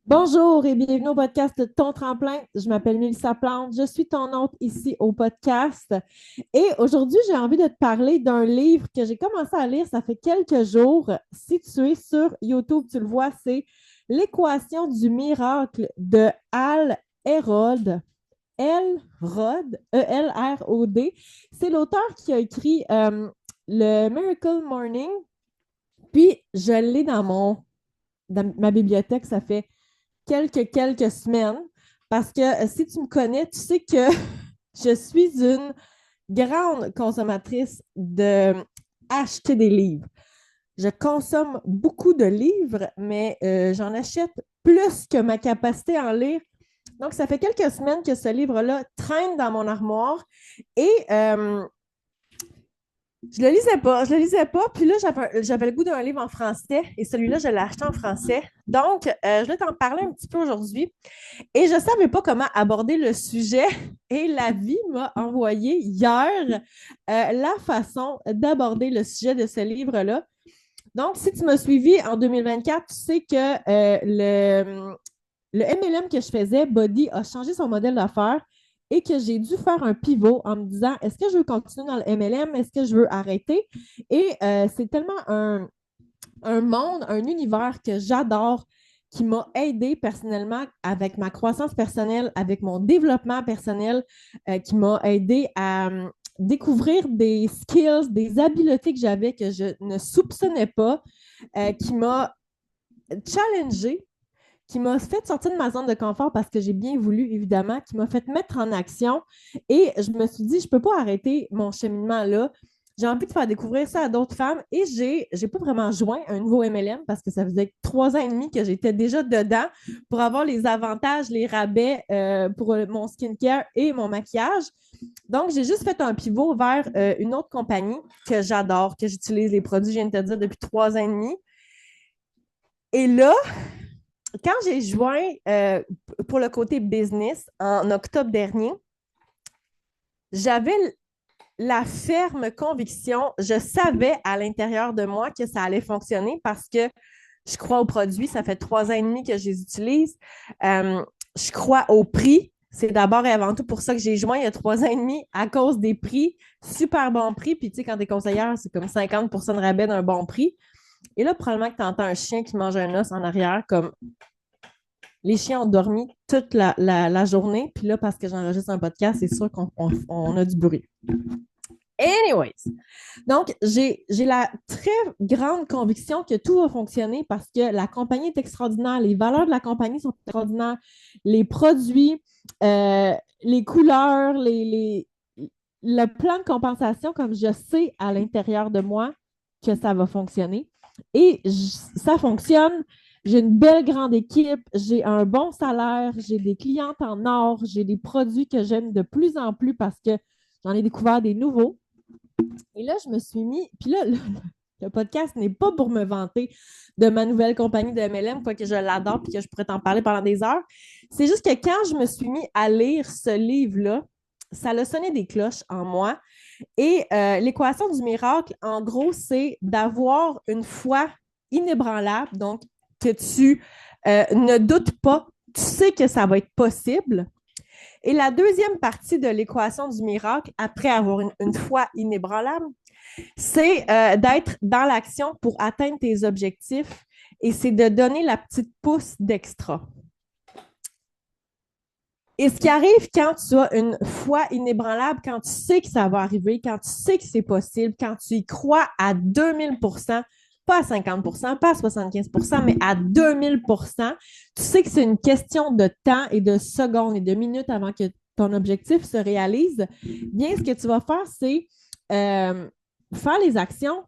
Bonjour et bienvenue au podcast Ton Tremplin. Je m'appelle Mélissa Plante, je suis ton hôte ici au podcast. Et aujourd'hui, j'ai envie de te parler d'un livre que j'ai commencé à lire, ça fait quelques jours. Si tu es sur YouTube, tu le vois, c'est L'équation du miracle de Hal Elrod. Elrod, E-L-R-O-D. C'est l'auteur qui a écrit le Miracle Morning. Puis, je l'ai dans ma bibliothèque, ça fait quelques semaines parce que si tu me connais, tu sais que je suis une grande consommatrice de acheter des livres. Je consomme beaucoup de livres, mais j'en achète plus que ma capacité à en lire. Donc, ça fait quelques semaines que ce livre-là traîne dans mon armoire et je le lisais pas. Puis là, j'avais le goût d'un livre en français et celui-là, je l'ai acheté en français. Donc, je vais t'en parler un petit peu aujourd'hui. Et je ne savais pas comment aborder le sujet et la vie m'a envoyé hier la façon d'aborder le sujet de ce livre-là. Donc, si tu m'as suivi en 2024, tu sais que le MLM que je faisais, Body, a changé son modèle d'affaires et que j'ai dû faire un pivot en me disant, est-ce que je veux continuer dans le MLM? Est-ce que je veux arrêter? Et c'est tellement un monde, un univers que j'adore, qui m'a aidé personnellement avec ma croissance personnelle, avec mon développement personnel, qui m'a aidé à découvrir des skills, des habiletés que j'avais que je ne soupçonnais pas, qui m'a challengé, qui m'a fait sortir de ma zone de confort parce que j'ai bien voulu, évidemment, qui m'a fait mettre en action. Et je me suis dit, je ne peux pas arrêter mon cheminement là. J'ai envie de faire découvrir ça à d'autres femmes et j'ai pas vraiment joint un nouveau MLM parce que ça faisait 3 ans et demi que j'étais déjà dedans pour avoir les avantages, les rabais pour mon skincare et mon maquillage. Donc, j'ai juste fait un pivot vers une autre compagnie que j'adore, que j'utilise les produits, je viens de te dire, depuis 3 ans et demi. Et là, quand j'ai joint pour le côté business en octobre dernier, j'avais la ferme conviction, je savais à l'intérieur de moi que ça allait fonctionner parce que je crois aux produits, ça fait 3 ans et demi que je les utilise. Je crois au prix. C'est d'abord et avant tout pour ça que j'ai joint il y a 3 ans et demi à cause des prix, super bon prix. Puis tu sais, quand tu es conseillère, c'est comme 50 de rabais d'un bon prix. Et là, probablement que tu entends un chien qui mange un os en arrière, comme les chiens ont dormi toute la journée. Puis là, parce que j'enregistre un podcast, c'est sûr qu'on a du bruit. Anyways, donc j'ai la très grande conviction que tout va fonctionner parce que la compagnie est extraordinaire, les valeurs de la compagnie sont extraordinaires, les produits, les couleurs, le plan de compensation, comme je sais à l'intérieur de moi que ça va fonctionner. Et ça fonctionne. J'ai une belle grande équipe, j'ai un bon salaire, j'ai des clientes en or, j'ai des produits que j'aime de plus en plus parce que j'en ai découvert des nouveaux. Et là, je me suis mis. Puis là, le podcast n'est pas pour me vanter de ma nouvelle compagnie de MLM, quoique je l'adore et que je pourrais t'en parler pendant des heures. C'est juste que quand je me suis mis à lire ce livre-là, ça a sonné des cloches en moi. Et l'équation du miracle, en gros, c'est d'avoir une foi inébranlable, donc que tu ne doutes pas, tu sais que ça va être possible. Et la deuxième partie de l'équation du miracle, après avoir une foi inébranlable, c'est d'être dans l'action pour atteindre tes objectifs et c'est de donner la petite pousse d'extra. Et ce qui arrive quand tu as une foi inébranlable, quand tu sais que ça va arriver, quand tu sais que c'est possible, quand tu y crois à 2000%, pas à 50%, pas à 75%, mais à 2000%, tu sais que c'est une question de temps et de secondes et de minutes avant que ton objectif se réalise. Bien, ce que tu vas faire, c'est faire les actions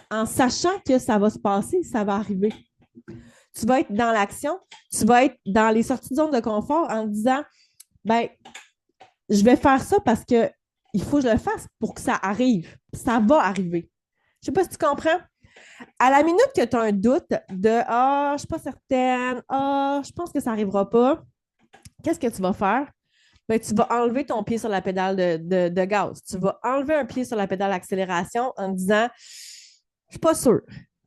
en sachant que ça va se passer, ça va arriver. Tu vas être dans l'action, tu vas être dans les sorties de zone de confort en disant, ben, je vais faire ça parce que il faut que je le fasse pour que ça arrive. Ça va arriver. Je ne sais pas si tu comprends. À la minute que tu as un doute de ah, je ne suis pas certaine, ah, je pense que ça n'arrivera pas, qu'est-ce que tu vas faire? Ben, tu vas enlever ton pied sur la pédale de gaz. Tu vas enlever un pied sur la pédale d'accélération en disant je ne suis pas sûre.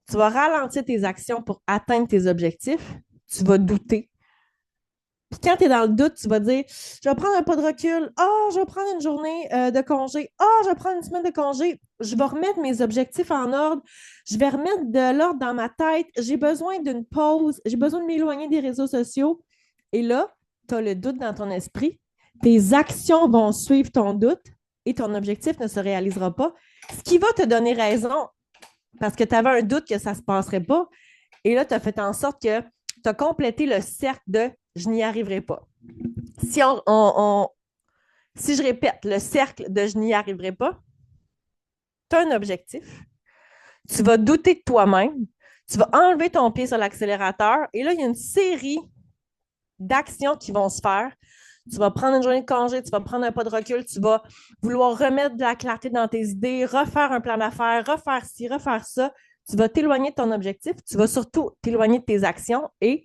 Tu vas ralentir tes actions pour atteindre tes objectifs. Tu vas douter. Puis quand tu es dans le doute, tu vas dire, je vais prendre un pas de recul. Je vais prendre une journée de congé. Je vais prendre une semaine de congé. Je vais remettre mes objectifs en ordre. Je vais remettre de l'ordre dans ma tête. J'ai besoin d'une pause. J'ai besoin de m'éloigner des réseaux sociaux. Et là, tu as le doute dans ton esprit. Tes actions vont suivre ton doute et ton objectif ne se réalisera pas. Ce qui va te donner raison parce que tu avais un doute que ça ne se passerait pas. Et là, tu as fait en sorte que tu as complété le cercle de je n'y arriverai pas. Si, si je répète le cercle de je n'y arriverai pas, tu as un objectif. Tu vas douter de toi-même. Tu vas enlever ton pied sur l'accélérateur. Et là, il y a une série d'actions qui vont se faire. Tu vas prendre une journée de congé, tu vas prendre un pas de recul, tu vas vouloir remettre de la clarté dans tes idées, refaire un plan d'affaires, refaire ci, refaire ça. Tu vas t'éloigner de ton objectif, tu vas surtout t'éloigner de tes actions et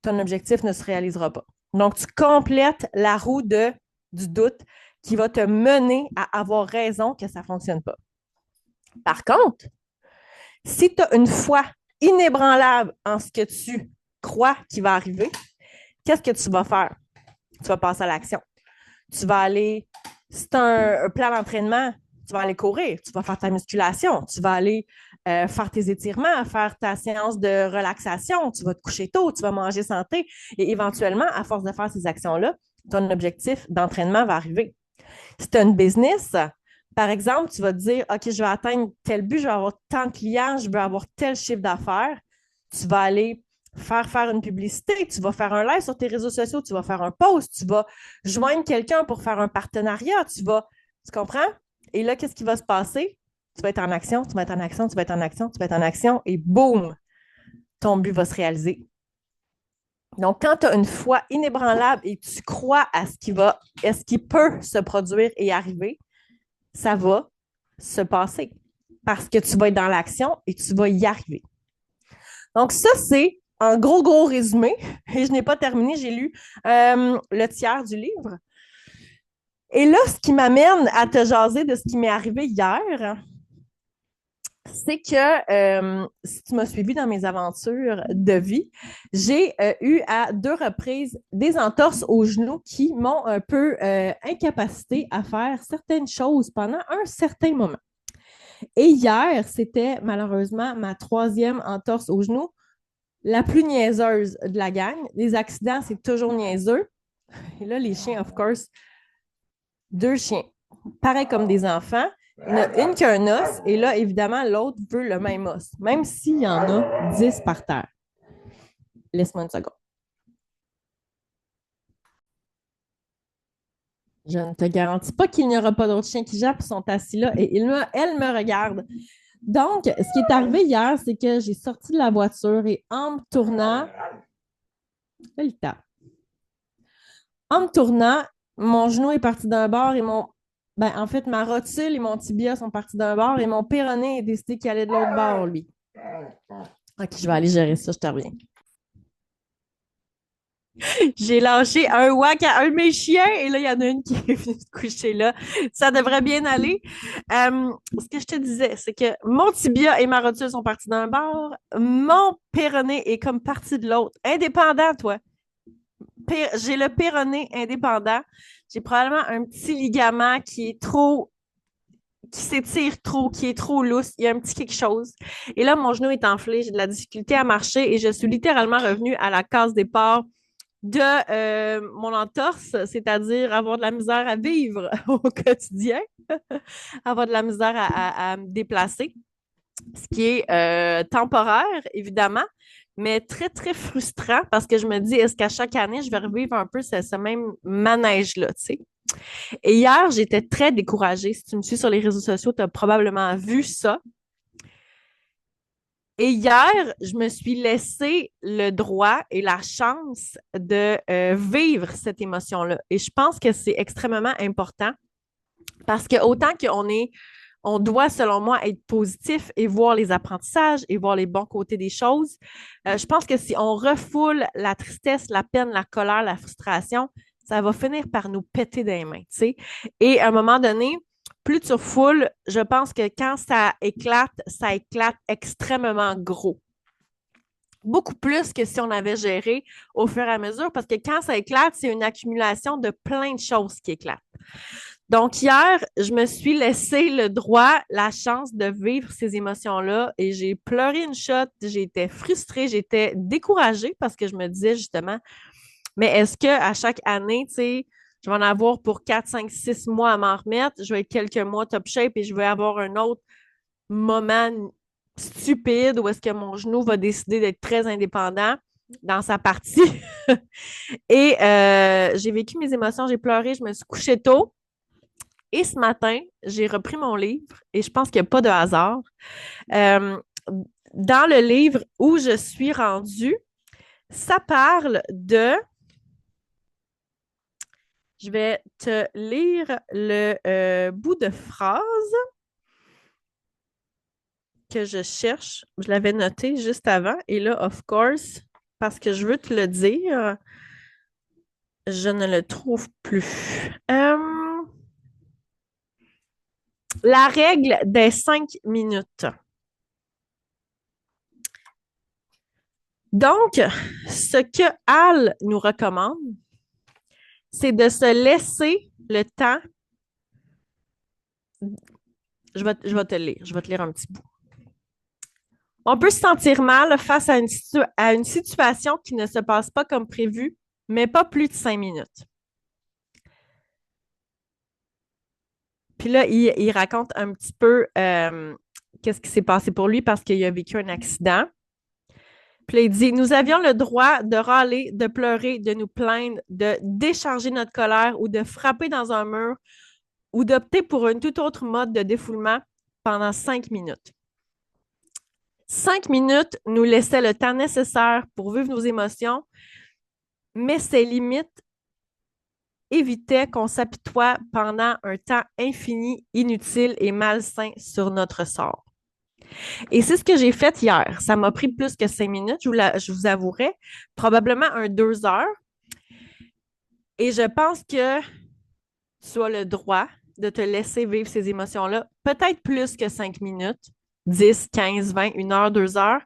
ton objectif ne se réalisera pas. Donc, tu complètes la roue du doute qui va te mener à avoir raison que ça ne fonctionne pas. Par contre, si tu as une foi inébranlable en ce que tu crois qui va arriver, qu'est-ce que tu vas faire? Tu vas passer à l'action. Tu vas aller, si tu as un plan d'entraînement, tu vas aller courir, tu vas faire ta musculation, tu vas aller faire tes étirements, faire ta séance de relaxation, tu vas te coucher tôt, tu vas manger santé et éventuellement, à force de faire ces actions-là, ton objectif d'entraînement va arriver. Si tu as une business, par exemple, tu vas te dire, OK, je vais atteindre tel but, je vais avoir tant de clients, je veux avoir tel chiffre d'affaires. Tu vas aller faire une publicité, tu vas faire un live sur tes réseaux sociaux, tu vas faire un post, tu vas joindre quelqu'un pour faire un partenariat, tu comprends? Et là, qu'est-ce qui va se passer? Tu vas être en action, tu vas être en action, tu vas être en action, tu vas être en action et boum, ton but va se réaliser. Donc, quand tu as une foi inébranlable et tu crois à ce qui peut se produire et arriver, ça va se passer parce que tu vas être dans l'action et tu vas y arriver. Donc, ça, c'est un gros résumé. Et je n'ai pas terminé, j'ai lu le tiers du livre. Et là, ce qui m'amène à te jaser de ce qui m'est arrivé hier, c'est que si tu m'as suivi dans mes aventures de vie, j'ai eu à 2 reprises des entorses aux genoux qui m'ont un peu incapacité à faire certaines choses pendant un certain moment. Et hier, c'était malheureusement ma 3e entorse au genou, la plus niaiseuse de la gang. Les accidents, c'est toujours niaiseux. Et là, les chiens, of course, 2 chiens, pareil comme des enfants. Il y en a une qui a un os, et là, évidemment, l'autre veut le même os, même s'il y en a 10 par terre. Laisse-moi une seconde. Je ne te garantis pas qu'il n'y aura pas d'autres chiens qui jappent, sont assis là, et elle me regarde. Donc, ce qui est arrivé hier, c'est que j'ai sorti de la voiture et en me tournant, mon genou est parti d'un bord et en fait, ma rotule et mon tibia sont partis d'un bord et mon péroné est décidé qu'il allait de l'autre bord, lui. OK, je vais aller gérer ça, je te reviens. J'ai lâché un whack à un de mes chiens et là, il y en a une qui est venue se coucher là. Ça devrait bien aller. Ce que je te disais, c'est que mon tibia et ma rotule sont partis d'un bord. Mon péroné est comme parti de l'autre. Indépendant, toi. J'ai le péroné indépendant. J'ai probablement un petit ligament qui s'étire trop, qui est trop lousse. Il y a un petit quelque chose. Et là, mon genou est enflé. J'ai de la difficulté à marcher et je suis littéralement revenue à la case départ de mon entorse, c'est-à-dire avoir de la misère à vivre au quotidien, avoir de la misère à me déplacer, ce qui est temporaire, évidemment, mais très, très frustrant parce que je me dis, est-ce qu'à chaque année, je vais revivre un peu ce même manège-là, tu sais? Et hier, j'étais très découragée. Si tu me suis sur les réseaux sociaux, tu as probablement vu ça. Et hier, je me suis laissé le droit et la chance de vivre cette émotion-là. Et je pense que c'est extrêmement important parce que autant on doit, selon moi, être positif et voir les apprentissages et voir les bons côtés des choses, je pense que si on refoule la tristesse, la peine, la colère, la frustration, ça va finir par nous péter des mains, tu sais. Et à un moment donné, plus tu refoules, je pense que quand ça éclate extrêmement gros. beaucoup plus que si on avait géré au fur et à mesure, parce que quand ça éclate, c'est une accumulation de plein de choses qui éclatent. Donc, hier, je me suis laissé le droit, la chance de vivre ces émotions-là et j'ai pleuré une shot, j'étais frustrée, j'étais découragée parce que je me disais justement, mais est-ce que à chaque année, tu sais, je vais en avoir pour 4, 5, 6 mois à m'en remettre, je vais être quelques mois top shape et je vais avoir un autre moment stupide où est-ce que mon genou va décider d'être très indépendant dans sa partie. Et j'ai vécu mes émotions, j'ai pleuré, je me suis couchée tôt. Et ce matin, j'ai repris mon livre et je pense qu'il n'y a pas de hasard. Euh, dans le livre où je suis rendue, ça parle de... Je vais te lire le bout de phrase que je cherche. Je l'avais noté juste avant. Et là, of course, parce que je veux te le dire, je ne le trouve plus. La règle des 5 minutes. Donc, ce que Al nous recommande, c'est de se laisser le temps. Je vais te lire. Je vais te lire un petit bout. On peut se sentir mal face à une situation qui ne se passe pas comme prévu, mais pas plus de 5 minutes. Puis là, il raconte un petit peu qu'est-ce qui s'est passé pour lui parce qu'il a vécu un accident. Puis là, il dit, nous avions le droit de râler, de pleurer, de nous plaindre, de décharger notre colère ou de frapper dans un mur ou d'opter pour une toute autre mode de défoulement pendant 5 minutes. 5 minutes nous laissaient le temps nécessaire pour vivre nos émotions, mais ces limites évitaient qu'on s'apitoie pendant un temps infini, inutile et malsain sur notre sort. Et c'est ce que j'ai fait hier. Ça m'a pris plus que 5 minutes, je vous avouerai, probablement 2 heures. Et je pense que tu as le droit de te laisser vivre ces émotions-là, peut-être plus que 5 minutes, 10, 15, 20, 1 heure, 2 heures.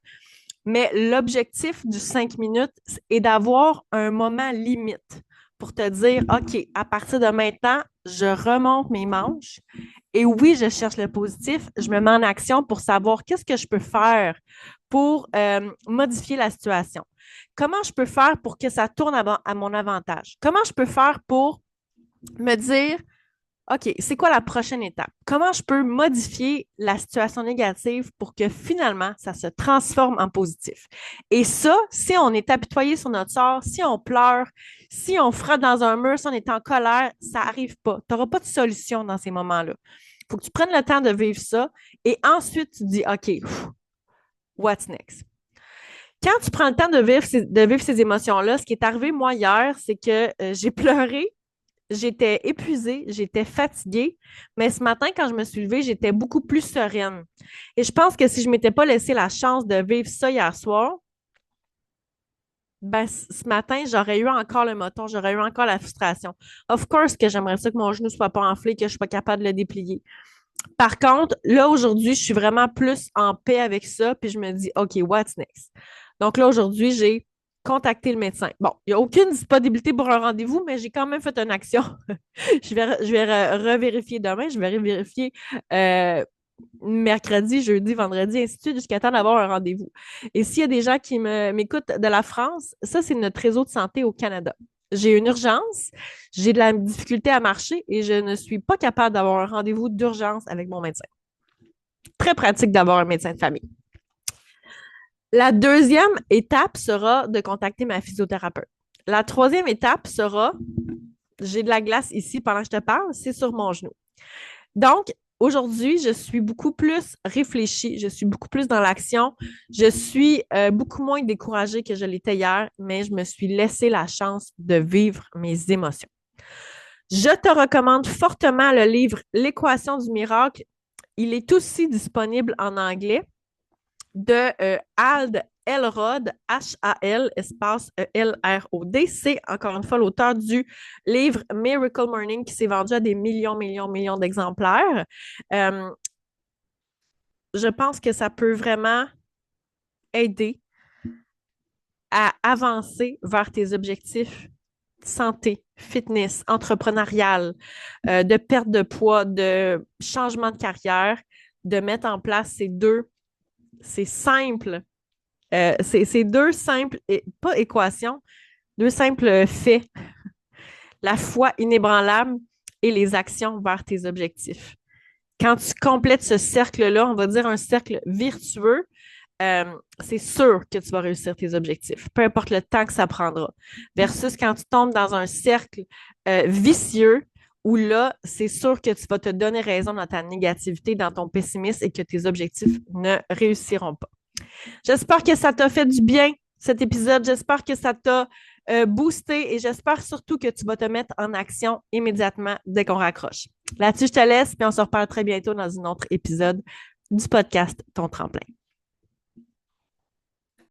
Mais l'objectif du 5 minutes est d'avoir un moment limite pour te dire, OK, à partir de maintenant, je remonte mes manches et oui, je cherche le positif, je me mets en action pour savoir qu'est-ce que je peux faire pour modifier la situation. Comment je peux faire pour que ça tourne à mon avantage? Comment je peux faire pour me dire, OK, c'est quoi la prochaine étape? Comment je peux modifier la situation négative pour que finalement, ça se transforme en positif? Et ça, si on est apitoyé sur notre sort, si on pleure, si on frotte dans un mur, si on est en colère, ça n'arrive pas. Tu n'auras pas de solution dans ces moments-là. Il faut que tu prennes le temps de vivre ça et ensuite tu te dis, OK, what's next? Quand tu prends le temps de vivre ces émotions-là, ce qui est arrivé moi hier, c'est que j'ai pleuré. J'étais épuisée, j'étais fatiguée, mais ce matin, quand je me suis levée, j'étais beaucoup plus sereine. Et je pense que si je ne m'étais pas laissé la chance de vivre ça hier soir, ben, ce matin, j'aurais eu encore le moton, j'aurais eu encore la frustration. Of course que j'aimerais ça que mon genou ne soit pas enflé, que je sois capable de le déplier. Par contre, là, aujourd'hui, je suis vraiment plus en paix avec ça, puis je me dis, OK, what's next? Donc là, aujourd'hui, j'ai contacté le médecin. Bon, il n'y a aucune disponibilité pour un rendez-vous, mais j'ai quand même fait une action. Je vais revérifier demain, je vais vérifier mercredi, jeudi, vendredi, ainsi de suite, jusqu'à temps d'avoir un rendez-vous. Et s'il y a des gens qui m'écoutent de la France, ça, c'est notre réseau de santé au Canada. J'ai une urgence, j'ai de la difficulté à marcher et je ne suis pas capable d'avoir un rendez-vous d'urgence avec mon médecin. Très pratique d'avoir un médecin de famille. La deuxième étape sera de contacter ma physiothérapeute. La troisième étape sera, j'ai de la glace ici pendant que je te parle, c'est sur mon genou. Donc, aujourd'hui, je suis beaucoup plus réfléchie, je suis beaucoup plus dans l'action, je suis beaucoup moins découragée que je l'étais hier, mais je me suis laissé la chance de vivre mes émotions. Je te recommande fortement le livre L'équation du miracle. Il est aussi disponible en anglais de Hal Elrod, H-A-L, espace L-R-O-D. C'est encore une fois l'auteur du livre Miracle Morning qui s'est vendu à des millions d'exemplaires. Je pense que ça peut vraiment aider à avancer vers tes objectifs santé, fitness, entrepreneurial, de perte de poids, de changement de carrière, de mettre en place ces simples, ces deux simples, pas équations, deux simples faits, la foi inébranlable et les actions vers tes objectifs. Quand tu complètes ce cercle-là, on va dire un cercle virtueux, euh, c'est sûr que tu vas réussir tes objectifs, peu importe le temps que ça prendra. Versus quand tu tombes dans un cercle vicieux, où là, c'est sûr que tu vas te donner raison dans ta négativité, dans ton pessimisme et que tes objectifs ne réussiront pas. J'espère que ça t'a fait du bien, cet épisode. J'espère que ça t'a boosté et j'espère surtout que tu vas te mettre en action immédiatement dès qu'on raccroche. Là-dessus, je te laisse, puis on se reparle très bientôt dans un autre épisode du podcast Ton Tremplin.